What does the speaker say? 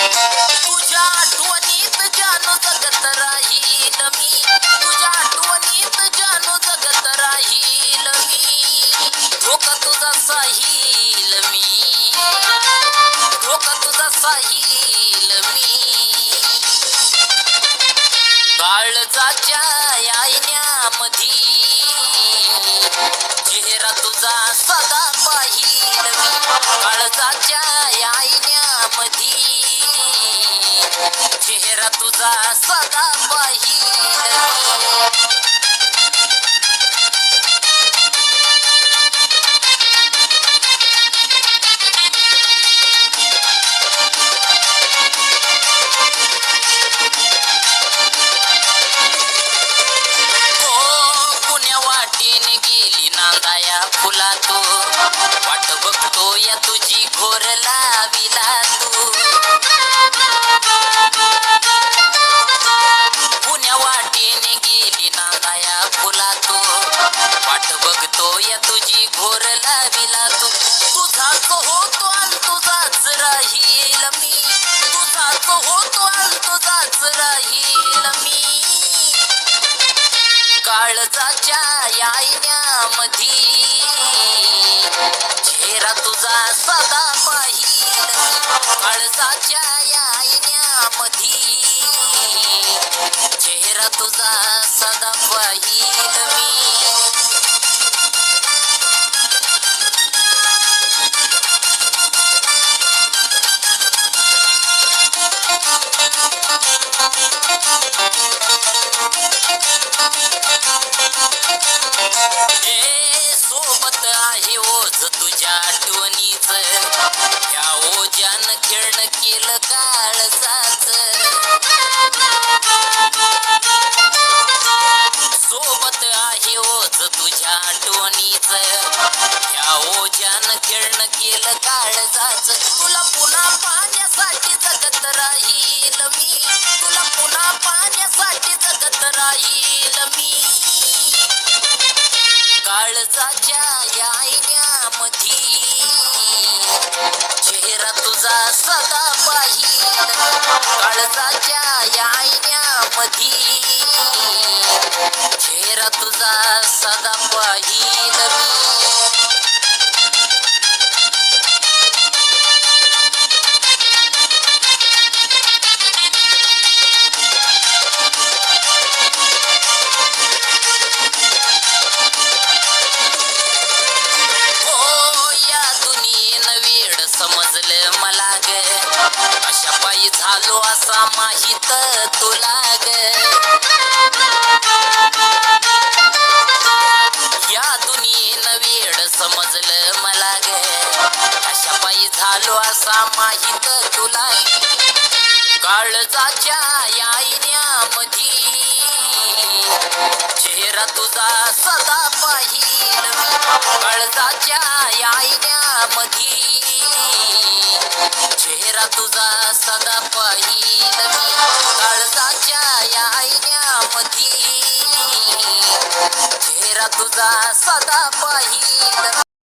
तुझ्या आठवणीत जानू जगत राहील मी, तुझ्या आठवणीत जानू जगत राहील मी. धोका तुझा साहील मी, धोका तुझा साहील मी. काळजाच्या आईन्यामधी चेहरा तुझा सदा पाहील मी. काळजाच्या आईन्यामधी चेहरा तुझा सदा पाहील मी. नांदाया फुला तो वाट बघतो या तुझी घोर लाविला तू. पुण्या वाटेने गेली नांदाया फुला तो वाट बघतो या तुझी घोर लाविला तू. तुझाच होतो आणि तुझाच राहील मी, तुझाच होतो आणि तुझाच राहील मी. काळजाच्या आईन्यामधी चेहरा तुझा सदा पाहील. काळजाच्या आईन्यामधी चेहरा तुझा सदा पाहील मी. सोबत आहे ओझ तुझ्या आठवणीच, या ओझ्यानं खेळणं केलं काळजाच. सोबत आहे ओझ तुझ्या आठवणीच, या ओझ्यानं खेळणं केलं काळजाच. तुला पुन्हा पाहण्यासाठी जगत राहील मी, तुला पुन्हा पाहण्यासाठी जगत राहील मी. काळजाच्या आईन्यामधी चेहरा तुझा सदा पाहील. काळजाच्या आईन्यामधी चेहरा तुझा सदा पाहील मी. समजलं मला ग, अशा पायी झालो असा माहित तुला ग. या दुनियेनं वेड समजलं मला ग, अशा पायी झालो असा माहित तुला. काळजाच्या आईन्यामधी चेहरा तुझा सदा पाहील मी. काळजाच्या आईन्यामधी चेहरा तुझा सदा पाहील मी. काळजाच्या आईन्यामधी चेहरा तुझा सदा पाहील.